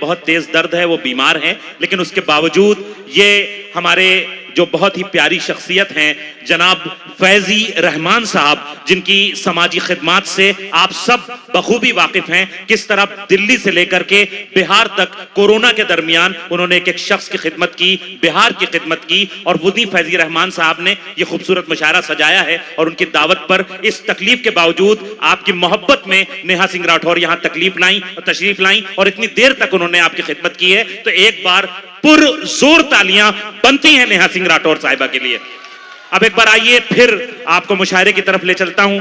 बहुत तेज दर्द है, वो बीमार हैं, लेकिन उसके बावजूद ये हमारे जो बहुत ही प्यारी शख्सियत हैं जनाब फैजी रहमान साहब, जिनकी समाजी खिदमात से आप सब बखूबी वाकिफ हैं, किस तरह दिल्ली से लेकर के बिहार तक कोरोना के दरमियान उन्होंने एक एक शख्स की खिदमत की, बिहार की खिदमत की, और वही फैजी रहमान साहब ने ये खूबसूरत मुशायरा सजाया है। और उनकी दावत पर इस तकलीफ के बावजूद आपकी मोहब्बत में नेहा सिंह राठौर यहाँ तशरीफ लाई और इतनी देर तक उन्होंने आपकी खिदमत की है। तो एक बार पुरजोर तालियां बनती हैं नेहा सिंह राठौर साहिबा के लिए। अब एक बार आइए फिर आपको मुशायरे की तरफ ले चलता हूं।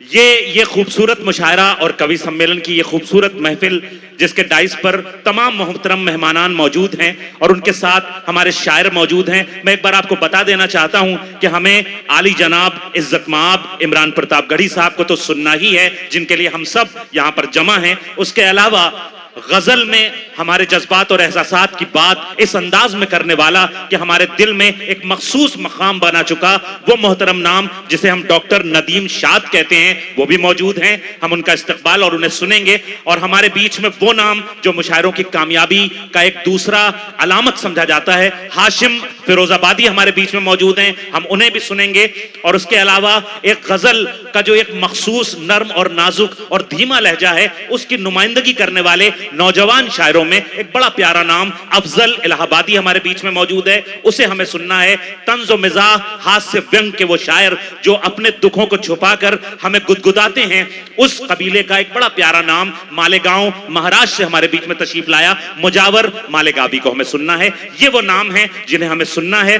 ये खूबसूरत मुशायरा और कवि सम्मेलन की ये खूबसूरत महफिल, जिसके डाइस पर तमाम मोहतरम मेहमानान मौजूद हैं और उनके साथ हमारे शायर मौजूद हैं। मैं एक बार आपको बता देना चाहता हूं कि हमें आली जनाब इज्जत माब इमरान प्रतापगढ़ी साहब को तो सुनना ही है, जिनके लिए हम सब यहां पर जमा हैं। उसके अलावा गजल में हमारे जज्बात और एहसासात की बात इस अंदाज में करने वाला कि हमारे दिल में एक मखसूस मकाम बना चुका, वो मोहतरम नाम जिसे हम डॉक्टर नदीम शाद कहते हैं, वो भी मौजूद हैं। हम उनका इस्तकबाल और उन्हें सुनेंगे। और हमारे बीच में वो नाम जो मुशायरों की कामयाबी का एक दूसरा अलामत समझा जाता है, हाशिम फिरोजाबादी हमारे बीच में मौजूद हैं, हम उन्हें भी सुनेंगे। और उसके अलावा एक गजल का जो एक मखसूस नर्म और नाजुक और धीमा लहजा है, उसकी नुमाइंदगी करने वाले नौजवान शायरों में एक बड़ा प्यारा नाम अफजल इलाहाबादी हमारे बीच में मौजूद है, उसे हमें सुनना है। तंज़ो मिज़ाह, हास्य व्यंग के वो शायर जो अपने दुखों को छुपाकर हमें गुदगुदाते हैं, उस कबीले का एक बड़ा प्यारा नाम मालेगांव महाराष्ट्र से हमारे बीच में तशरीफ लाया मुजावर मालेगावी को हमें सुनना है। ये वो नाम है जिन्हें हमें सुनना है।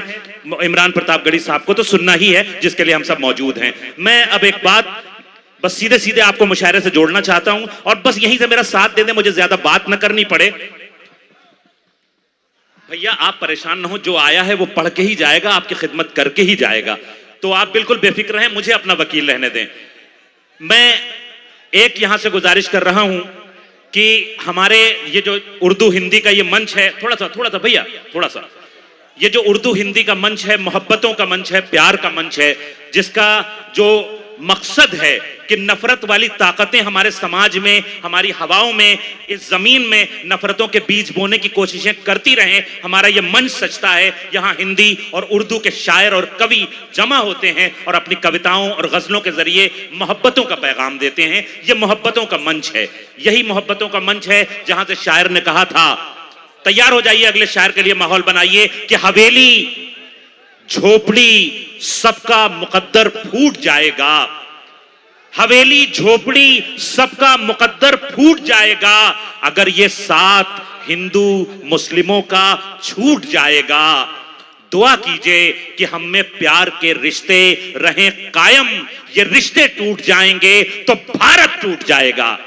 इमरान प्रतापगढ़ी साहब को तो सुनना ही है, जिसके लिए हम सब मौजूद हैं। मैं अब एक बात बस सीधे सीधे आपको मुशायरे से जोड़ना चाहता हूं और बस यहीं से मेरा साथ दे दें, मुझे ज्यादा बात न करनी पड़े। भैया आप परेशान ना हो, जो आया है वो पढ़ के ही जाएगा, आपकी खिदमत करके ही जाएगा, तो आप बिल्कुल बेफिक्र रहें, मुझे अपना वकील रहने दें। मैं एक यहां से गुजारिश कर रहा हूं कि हमारे ये जो उर्दू हिंदी का ये मंच है, थोड़ा सा भैया थोड़ा सा, ये जो उर्दू हिंदी का मंच है, मोहब्बतों का मंच है, प्यार का मंच है, जिसका जो मकसद है कि नफरत वाली ताकतें हमारे समाज में, हमारी हवाओं में, इस जमीन में नफरतों के बीज बोने की कोशिशें करती रहें, हमारा ये मंच सचता है। यहाँ हिंदी और उर्दू के शायर और कवि जमा होते हैं और अपनी कविताओं और गजलों के जरिए मोहब्बतों का पैगाम देते हैं। ये मोहब्बतों का मंच है, यही मोहब्बतों का मंच है जहां से शायर ने कहा था, तैयार हो जाइए अगले शायर के लिए माहौल बनाइए, कि हवेली झोपड़ी सबका मुकद्दर फूट जाएगा, हवेली झोपड़ी सबका मुकद्दर फूट जाएगा, अगर ये साथ हिंदू मुस्लिमों का छूट जाएगा। दुआ कीजिए कि हम में प्यार के रिश्ते रहें कायम, ये रिश्ते टूट जाएंगे तो भारत टूट जाएगा।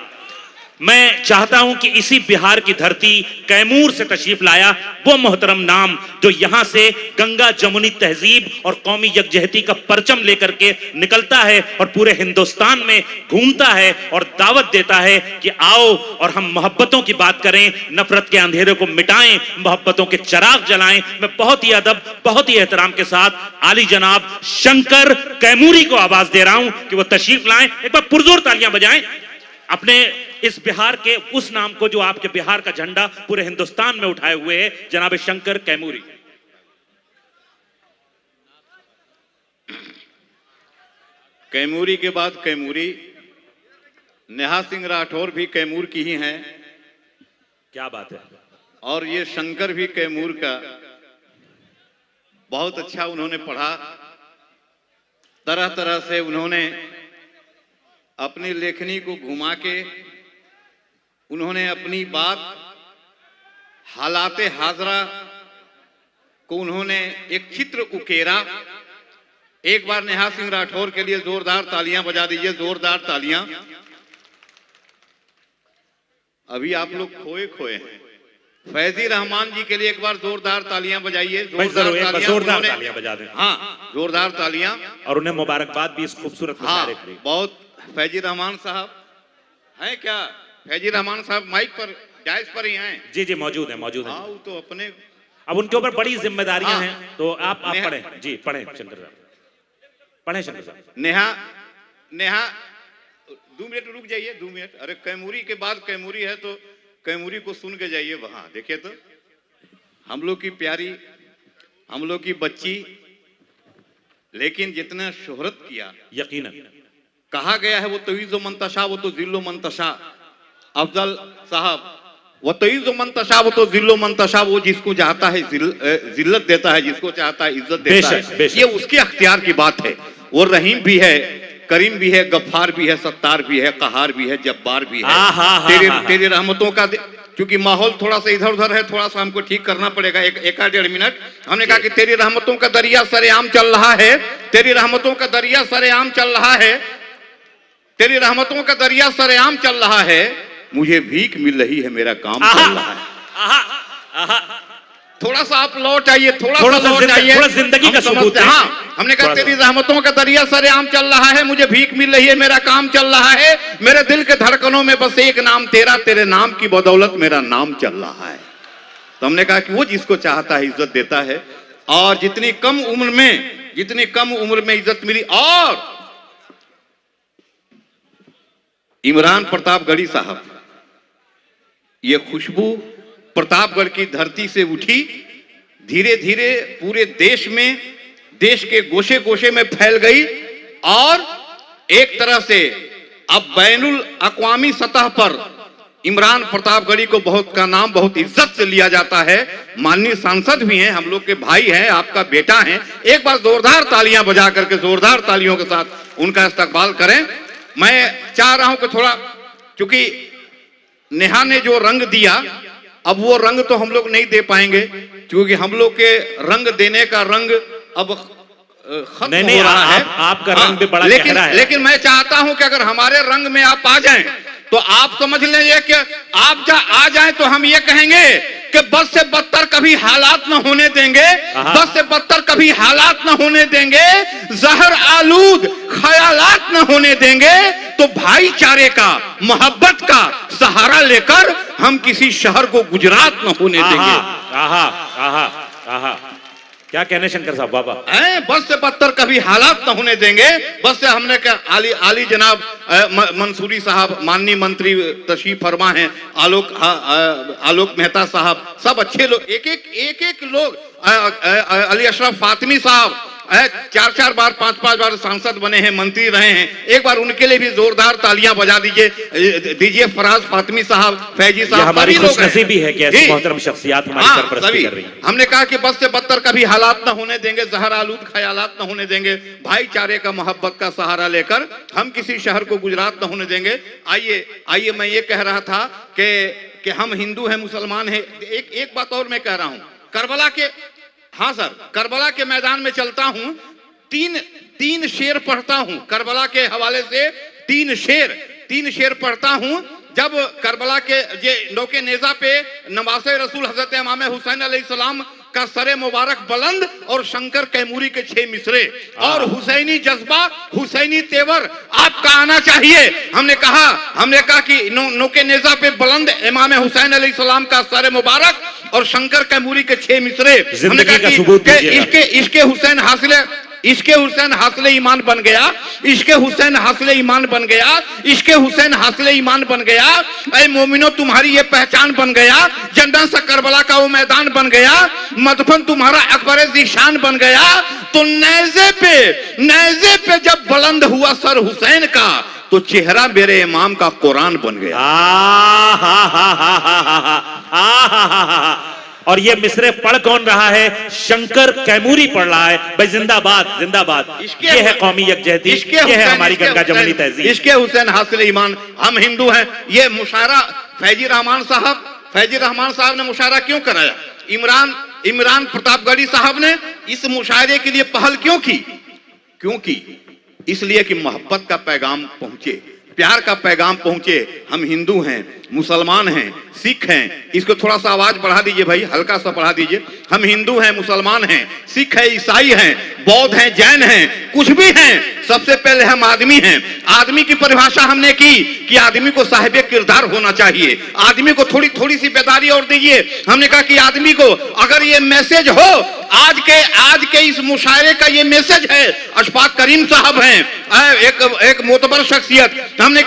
मैं चाहता हूं कि इसी बिहार की धरती कैमूर से तशरीफ लाया वो मोहतरम नाम जो यहां से गंगा जमुनी तहजीब और कौमी यकजहती का परचम लेकर के निकलता है और पूरे हिंदुस्तान में घूमता है और दावत देता है कि आओ और हम मोहब्बतों की बात करें, नफरत के अंधेरे को मिटाएं, मोहब्बतों के चिराग जलाएं। मैं बहुत ही अदब, बहुत ही एहतराम के साथ आली जनाब शंकर कैमूरी को आवाज दे रहा हूं कि वो तशरीफ लाएं। एक बार पुरजोर तालियां बजाएं अपने इस बिहार के उस नाम को जो आपके बिहार का झंडा पूरे हिंदुस्तान में उठाए हुए है, जनाब शंकर कैमूरी। कैमूरी के बाद कैमूरी, नेहा सिंह राठौर भी कैमूर की ही हैं। क्या बात है। और ये शंकर भी कैमूर का, बहुत अच्छा उन्होंने पढ़ा, तरह तरह से उन्होंने अपनी लेखनी को घुमा के उन्होंने अपनी बात, हालाते हाजरा को उन्होंने एक चित्र उकेरा। एक बार नेहा सिंह राठौर के लिए जोरदार तालियां बजा दीजिए, जोरदार तालियां। अभी आप लोग खोए खोए हैं। फैजी रहमान जी के लिए एक बार जोरदार तालियां बजाइए, जोरदार तालियां बजा दें। हाँ, जोरदार तालियां और उन्हें मुबारकबाद भी इस खूबसूरत मुशायरे के लिए। बहुत। फैजी रहमान साहब हैं क्या? फैजी रहमान साहब माइक पर जायज पर ही हैं? जी जी मौजूद हैं, मौजूद हैं। हाँ, वो तो अपने, अब उनके ऊपर बड़ी जिम्मेदारियां हैं, तो आप पढ़ें जी, पढ़ें शंकर साहब, पढ़ें शंकर साहब। नेहा 2 मिनट रुक जाइए, 2 मिनट। अरे कैमूरी के बाद कैमूरी है तो कैमूरी को सुन के जाइए वहां। देखिए तो हम लोग की प्यारी, हम लोग की बच्ची, लेकिन जितना शोहरत किया, यकीनन कहा गया है वो तवीज़ो मंतशा वो तो जिल्लो मंतशा। अफजल साहब, वो तवीज़ो मंतशा वो तो जिल्लो मंतशा, वो जिसको चाहता है जिल्लत देता है, जिसको चाहता है इज्जत देता है। ये उसके अख्तियार की बात है। वो रहीम भी है, करीम भी है, गफ्फार भी है, सत्तार भी है, कहार भी है, जब्बार भी है। तेरी रहमतों का, क्योंकि माहौल थोड़ा सा इधर उधर है, थोड़ा सा हमको ठीक करना पड़ेगा, एक आध 1.5 मिनट। हमने कहा कि तेरी रहमतों का दरिया सरेआम चल रहा है, तेरी रहमतों का दरिया सरेआम चल रहा है, तेरी रहमतों का दरिया सरेआम चल रहा है, मुझे भीख मिल रही है, मेरा काम चल रहा है। थोड़ा सा आप लौट आइए, थोड़ा सा लौट आइए, थोड़ा जिंदगी का सबूत है। हाँ, हमने कहा तेरी रहमतों का दरिया सरेआम चल रहा है, मुझे भीख मिल रही है, मेरा काम चल रहा है, मेरे दिल के धड़कनों में बस एक नाम तेरा, तेरे नाम की बदौलत मेरा नाम चल रहा है। तो हमने कहा कि वो जिसको चाहता है इज्जत देता है, और जितनी कम उम्र में इज्जत मिली। और इमरान प्रतापगढ़ी साहब, ये खुशबू प्रतापगढ़ की धरती से उठी, धीरे धीरे पूरे देश में, देश के गोशे गोशे में फैल गई, और एक तरह से अब बैनुल अक़वामी सतह पर इमरान प्रतापगढ़ी को का नाम बहुत इज्जत से लिया जाता है। माननीय सांसद भी हैं, हम लोग के भाई हैं, आपका बेटा है। एक बार जोरदार तालियां बजा करके, जोरदार तालियों के साथ उनका इस्तकबाल करें। मैं चाह रहा हूं कि थोड़ा, क्योंकि नेहा ने जो रंग दिया, अब वो रंग तो हम लोग नहीं दे पाएंगे, क्योंकि हम लोग के रंग देने का रंग अब खत्म हो रहा है। आपका रंग भी बड़ा गहरा है। लेकिन मैं चाहता हूं कि अगर हमारे रंग में आप आ जाएं, तो आप समझ लीजिए कि आप आ जाएं तो हम ये कहेंगे कि बस से बदतर कभी हालात न होने देंगे, बस से बदतर कभी हालात न होने देंगे, जहर आलूद ख्यालात न होने देंगे, तो भाईचारे का, मोहब्बत का सहारा लेकर हम किसी शहर को गुजरात न होने देंगे। क्या कहने शंकर साहब बाबा? बस से बदतर कभी हालात न होने देंगे। बस से हमने क्या, आली जनाब मंसूरी साहब, माननीय मंत्री तशरीफ फरमा हैं, आलोक मेहता साहब, सब अच्छे लोग, एक लोग, अली अशरफ फातिमी साहब 4 बार 5 बार सांसद बने हैं, मंत्री रहे हैं। एक बार उनके लिए भी जोरदार तालियां बजा दीजिए। फराज फातिमी साहब, फैजी साहब, हमारी खुशनसीबी है कि ऐसी मोहतरम शख्सियत हमारी सरपरस्ती कर रही हैं। हमने कहा कि बस से बदतर कभी हालात न होने देंगे, जहर आलूद ख्यालात न होने देंगे, भाईचारे का, मोहब्बत का सहारा लेकर हम किसी शहर को गुजरात न होने देंगे। आइए मैं ये कह रहा था कि हम हिंदू हैं, मुसलमान हैं। एक बात और मैं कह रहा हूं, करबला के, हाँ सर, करबला के मैदान में चलता हूं, तीन शेर पढ़ता हूं, करबला के हवाले से 3 शेर पढ़ता हूं। जब करबला के नौके नेजा पे नवासे रसूल हजरत इमाम हुसैन अलैहिस्सलाम का सरे मुबारक बुलंद, और शंकर कैमूरी के 6 मिसरे, और हुसैनी जज्बा, हुसैनी तेवर आपका आना चाहिए। हमने कहा कि नौके नेजा पे बुलंद इमाम हुसैन अलैहिस्सलाम का सरे मुबारक और शंकर कैमूरी के 6 मिसरे। हमने कहा कि इसके हुसैन हासिल ईमान बन गया, इसके हुसैन हासिल ईमान बन गया, इसके हुसैन हासिल ईमान बन गया। ऐ मोमिनो तुम्हारी ये पहचान बन गया, जन्नत सा करबला का वो मैदान बन गया, मदफन तुम्हारा अकबर ज़ीशान बन गया। तो नेज़े पे जब बुलंद हुआ सर हुसैन का, तो चेहरा मेरे इमाम का कुरान बन गया। और ये मिसरे पढ़ कौन रहा है? शंकर कैमूरी पढ़ रहा है। भाई जिंदाबाद, जिंदाबाद। ये है कौमी यकजहती, ये है हमारी गंगा जमुनी तहजीब। इसके हुसैन हासिल ईमान, हम हिंदू हैं। ये मुशायरा फैजी रहमान साहब ने मुशायरा क्यों कराया? इमरान प्रतापगढ़ी साहब ने इस मुशायरे के लिए पहल क्यों की? इसलिए कि मोहब्बत का पैगाम पहुंचे, प्यार का पैगाम पहुंचे। हम हिंदू हैं, मुसलमान हैं, सिख हैं। इसको थोड़ा सा आवाज बढ़ा दीजिए भाई, हल्का सा बढ़ा दीजिए। हम हिंदू हैं, मुसलमान हैं, सिख हैं, ईसाई हैं, बौद्ध हैं, जैन हैं, कुछ भी हैं, सबसे पहले हम आदमी हैं। आदमी की परिभाषा हमने की कि आदमी को साहिब किरदार होना चाहिए। आदमी को थोड़ी सी बेदारी और दीजिए। हमने कहा कि आदमी को अगर ये मैसेज हो आज के इस मुशायरे का ये मैसेज है। अशफाक करीम साहब हैं, एक मोतबर शख्सियत। हमने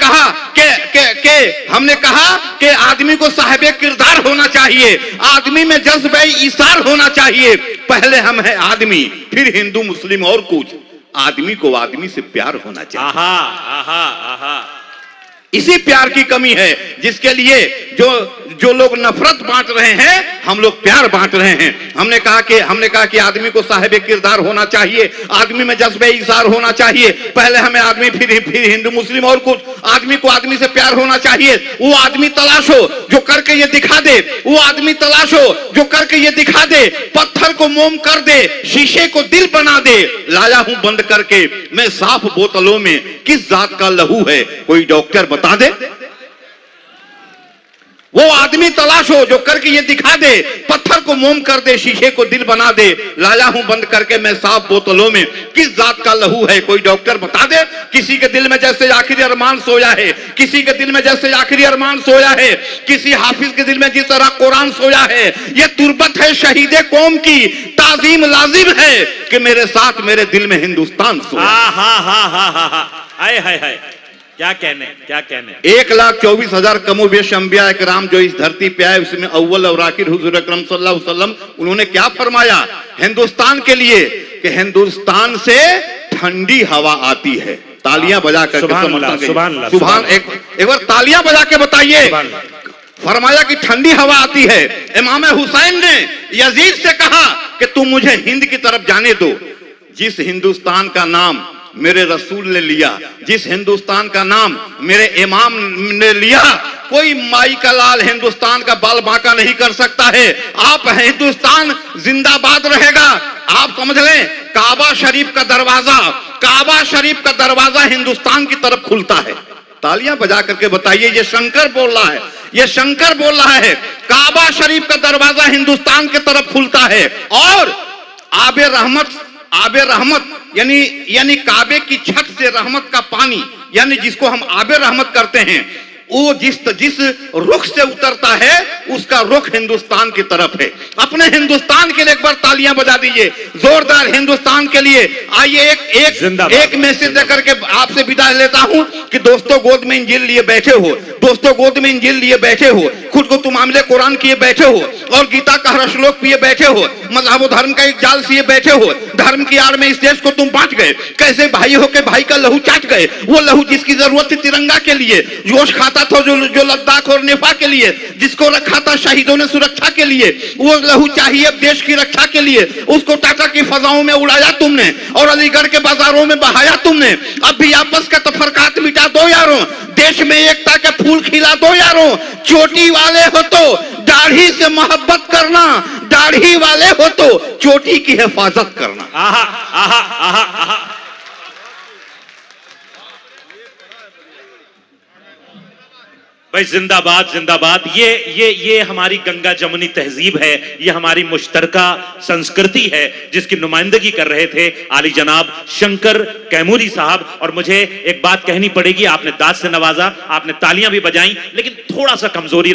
कहा कि आदमी को साहिब किरदार होना चाहिए, आदमी में जज्बे इसार होना चाहिए। पहले हम है आदमी, फिर हिंदू मुस्लिम और कुछ। आदमी को आदमी से प्यार होना चाहिए। आहा आहा आहा। इसी प्यार की कमी है जिसके लिए जो लोग नफरत बांट रहे हैं, हम लोग प्यार बांट रहे हैं। हमने कहा कि आदमी को साहिब किरदार होना चाहिए, आदमी में जज्बे इज़हार होना चाहिए। पहले हमें आदमी, फिर हिंदू मुस्लिम और कुछ। आदमी को आदमी से प्यार होना चाहिए। वो आदमी तलाशो जो करके ये दिखा दे, वो आदमी तलाशो जो करके ये दिखा दे। पत्थर को मोम कर दे, शीशे को दिल बना दे। लाया हूं बंद करके मैं साफ बोतलों में, किस जात का लहू है कोई डॉक्टर बता दे। वो आदमी तलाशो जो करके ये दिखा दे, पत्थर को मोम कर दे, शीशे को दिल बना दे। लाया हूं बंद करके मैं साफ बोतलों में, किस जात का लहू है कोई डॉक्टर बता दे। किसी के दिल में जैसे आखिरी अरमान सोया है, किसी के दिल में जैसे आखिरी अरमान सोया है, किसी हाफिज के दिल में जिस तरह कुरान सोया है। ये तुरबत है शहीदे कौम की, ताजीम लाजिम है कि मेरे साथ मेरे दिल में हिंदुस्तान सोया। हाय हाय हाय, क्या कहने, क्या कहने। 1,24,000 कमोबेश अंबिया इकराम जो इस धरती पे आए, उसमें अव्वल और आखिर हुजूर अकरम सल्लल्लाहु अलैहि वसल्लम, उन्होंने क्या फरमाया हिंदुस्तान के लिए कि हिंदुस्तान से ठंडी हवा आती है। तालियां बजा कर सुभान, एक बार तालियां बजा के बताइए। फरमाया कि ठंडी हवा आती है। इमाम हुसैन ने यजीद से कहा कि तुम मुझे हिंद की तरफ जाने दो। जिस हिंदुस्तान का नाम मेरे रसूल ने लिया, जिस हिंदुस्तान का नाम मेरे इमाम ने लिया, कोई माई का लाल हिंदुस्तान का बाल बांका नहीं कर सकता है। आप हिंदुस्तान जिंदाबाद रहेगा। आप समझ लें, काबा शरीफ का दरवाजा हिंदुस्तान की तरफ खुलता है। तालियां बजा करके बताइए, ये शंकर बोल रहा है, ये शंकर बोल रहा है। काबा शरीफ का दरवाजा हिंदुस्तान की तरफ खुलता है और आबे रहमत यानी काबे की छत से रहमत का पानी, यानी जिसको हम आबे रहमत करते हैं, वो जिस रुख से उतरता है उसका रुख हिंदुस्तान की तरफ है। अपने हिंदुस्तान के लिए एक बार तालियां बजा दीजिए जोरदार, हिंदुस्तान के लिए। आइए एक मैसेज देकर के आपसे विदा लेता हूं कि दोस्तों गोद में इंजील लिए बैठे हो, दोस्तों गोद में इंजील लिए बैठे हो, खुद को तुम मामले कुरान किए बैठे हो और गीता का हर श्लोक पिए बैठे हो, मजहब धर्म का एक जाल सिए बैठे हो। धर्म की आड़ में इस देश को तुम बांट गए। कैसे भाई हो के भाई का लहू चाट गए। वो लहू जिसकी जरूरत थी तिरंगा के लिए, जोश खाता था जो लद्दाख और नेपा के लिए, जिसको रखा था शहीदों ने सुरक्षा के लिए, वो लहू चाहिए अब देश की रक्षा के लिए। उसको टाटा की फजाओं में उड़ाया तुमने और अलीगढ़ के बाजारों में बहाया तुमने। अब भी आपस का तफरकात मिटा दो यारों, देश में एकता के फूल खिला दो यारों। चोटी वाले हो तो दाढ़ी से मोहब्बत करना, दाढ़ी वाले हो तो चोटी की हिफाजत करना। आहा आहा आहा आहा। भाई जिंदाबाद जिंदाबाद। ये हमारी गंगा जमुनी तहजीब है, ये हमारी मुश्तरका संस्कृति है जिसकी नुमाइंदगी कर रहे थे आली जनाब शंकर कैमूरी साहब। और मुझे एक बात कहनी पड़ेगी, आपने दाद से नवाजा, आपने तालियां भी बजाई, लेकिन थोड़ा सा कमजोरी